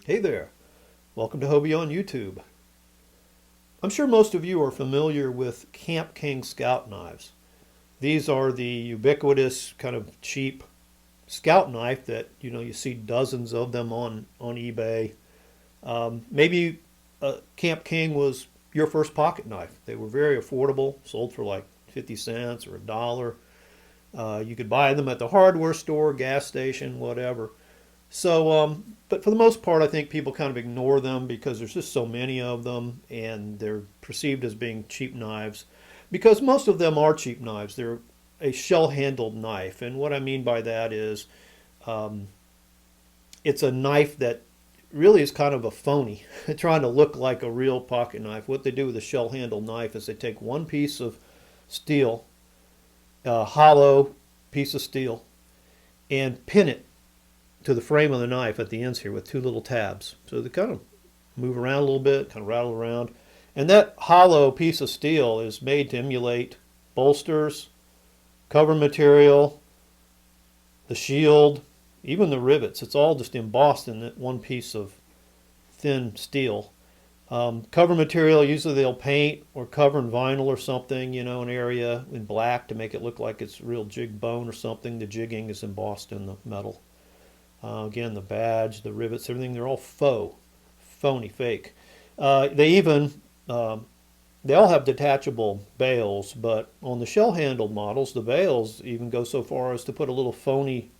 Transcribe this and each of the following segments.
Hey there, welcome to Hobie on YouTube. I'm sure most of you are familiar with Kamp King scout knives. These are the ubiquitous kind of cheap scout knife that you see dozens of them on eBay. Maybe Kamp King was your first pocket knife. They were very affordable, sold for like 50 cents or $1. You could buy them at the hardware store, gas station, whatever. But for the most part, I think people kind of ignore them because there's just so many of them and they're perceived as being cheap knives because most of them are cheap knives. They're a shell-handled knife. And what I mean by that is um, it's a knife that really is kind of a phony, trying to look like a real pocket knife. What they do with a shell-handled knife is they take one piece of steel, a hollow piece of steel, and pin it to the frame of the knife at the ends here with two little tabs. So they kind of move around a little bit, kind of rattle around. And that hollow piece of steel is made to emulate bolsters, cover material, the shield, even the rivets. It's all just embossed in that one piece of thin steel. Cover material, usually they'll paint or cover in vinyl or something, an area in black to make it look like it's real jig bone or something. The jigging is embossed in the metal. Again, the badge, the rivets, everything, they're all faux, phony, fake. They all have detachable bails, but on the shell-handled models, the bails even go so far as to put a little phony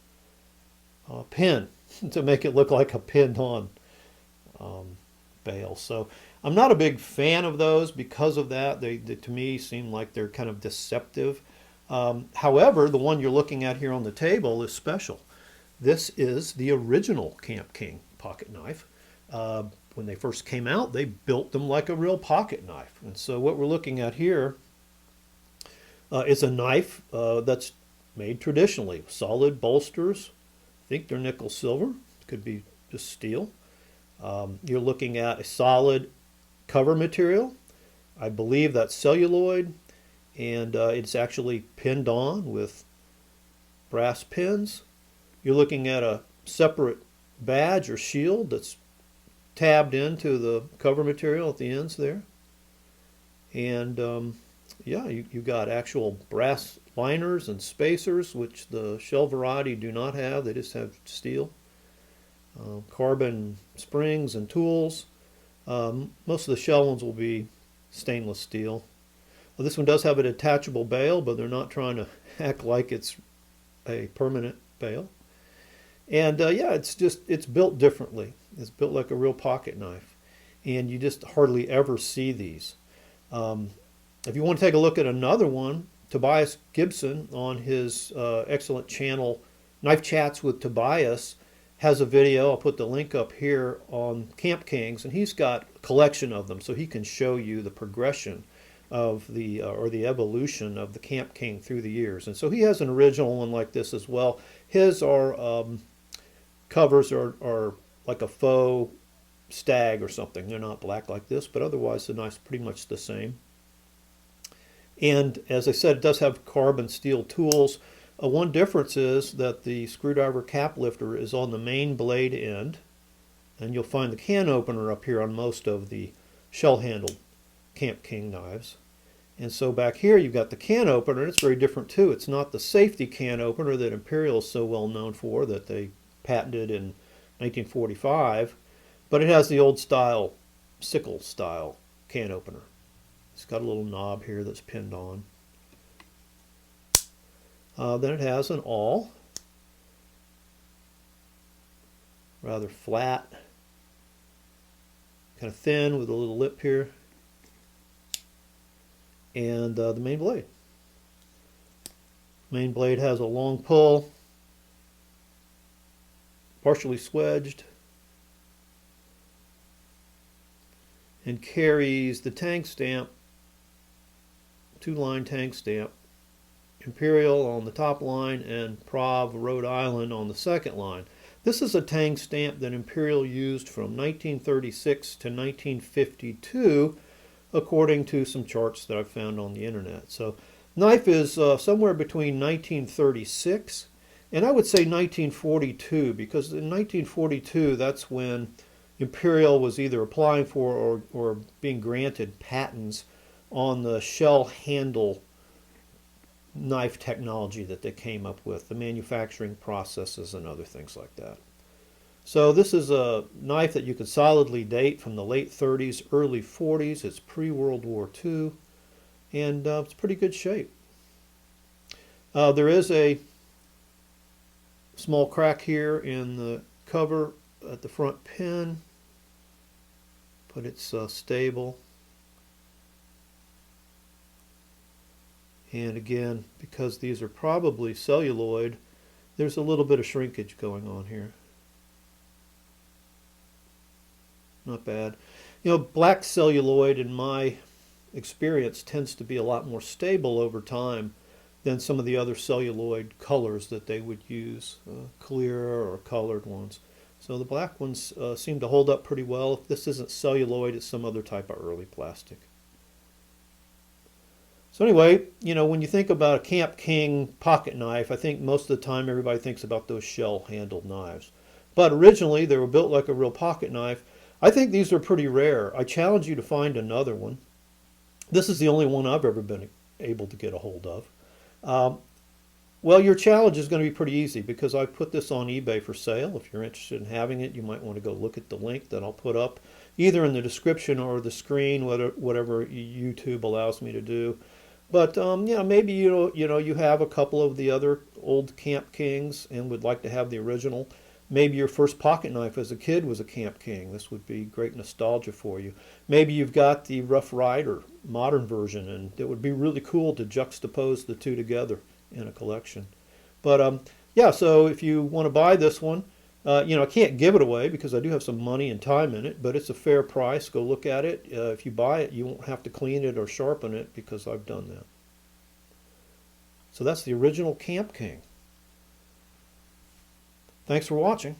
pin to make it look like a pinned-on bail. So I'm not a big fan of those because of that. They to me seem like they're kind of deceptive. However, the one you're looking at here on the table is special. This is the original Kamp King pocket knife. When they first came out, they built them like a real pocket knife. And so what we're looking at here is a knife that's made traditionally. Solid bolsters. I think they're nickel silver. Could be just steel. You're looking at a solid cover material. I believe that's celluloid. And it's actually pinned on with brass pins. You're looking at a separate badge or shield that's tabbed into the cover material at the ends there. And yeah, you got actual brass liners and spacers, which the shell variety do not have. They just have steel. Carbon springs and tools. Most of the shell ones will be stainless steel. Well, this one does have a detachable bail, but they're not trying to act like it's a permanent bail. And yeah, it's built differently. It's built like a real pocket knife. And you just hardly ever see these. If you want to take a look at another one, Tobias Gibson on his excellent channel, Knife Chats with Tobias, has a video. I'll put the link up here on Kamp Kings, and he's got a collection of them, so he can show you the progression of the or the evolution of the Kamp King through the years. And so he has an original one like this as well. His are covers are like a faux stag or something. They're not black like this, but otherwise the knife's pretty much the same. And as I said, it does have carbon steel tools. One difference is that the screwdriver cap lifter is on the main blade end, and you'll find the can opener up here on most of the shell-handled Kamp King knives. And so back here you've got the can opener, and it's very different too. It's not the safety can opener that Imperial is so well known for, that they patented in 1945, but it has the old style, sickle style can opener. It's got a little knob here that's pinned on. Then it has an awl, rather flat, kind of thin with a little lip here, and the main blade. Main blade has a long pull, partially swedged, and carries the tank stamp, two-line tank stamp, Imperial on the top line and Prov, Rhode Island on the second line. This is a tank stamp that Imperial used from 1936 to 1952, according to some charts that I've found on the internet. So knife is somewhere between 1936 and I would say 1942, because in 1942 that's when Imperial was either applying for or being granted patents on the shell handle knife technology that they came up with, the manufacturing processes and other things like that. So this is a knife that you could solidly date from the late 30s, early 40s. It's pre-World War II, and it's pretty good shape. There is a small crack here in the cover at the front pin, but it's stable. And again, because these are probably celluloid, there's a little bit of shrinkage going on here. Not bad. You know, black celluloid, in my experience, tends to be a lot more stable over time than some of the other celluloid colors that they would use, clear or colored ones. So the black ones seem to hold up pretty well. If this isn't celluloid, it's some other type of early plastic. So anyway, you know, when you think about a Kamp King pocket knife, I think most of the time everybody thinks about those shell-handled knives. But originally they were built like a real pocket knife. I think these are pretty rare. I challenge you to find another one. This is the only one I've ever been able to get a hold of. Well, your challenge is going to be pretty easy because I put this on eBay for sale. If you're interested in having it, you might want to go look at the link that I'll put up either in the description or the screen, whatever YouTube allows me to do. But yeah, maybe you have a couple of the other old Kamp Kings and would like to have the original. Maybe your first pocket knife as a kid was a Kamp King. This would be great nostalgia for you. Maybe you've got the Rough Rider modern version, and it would be really cool to juxtapose the two together in a collection. But yeah, so if you want to buy this one, I can't give it away because I do have some money and time in it, but it's a fair price. Go look at it. If you buy it, you won't have to clean it or sharpen it because I've done that. So that's the original Kamp King. Thanks for watching.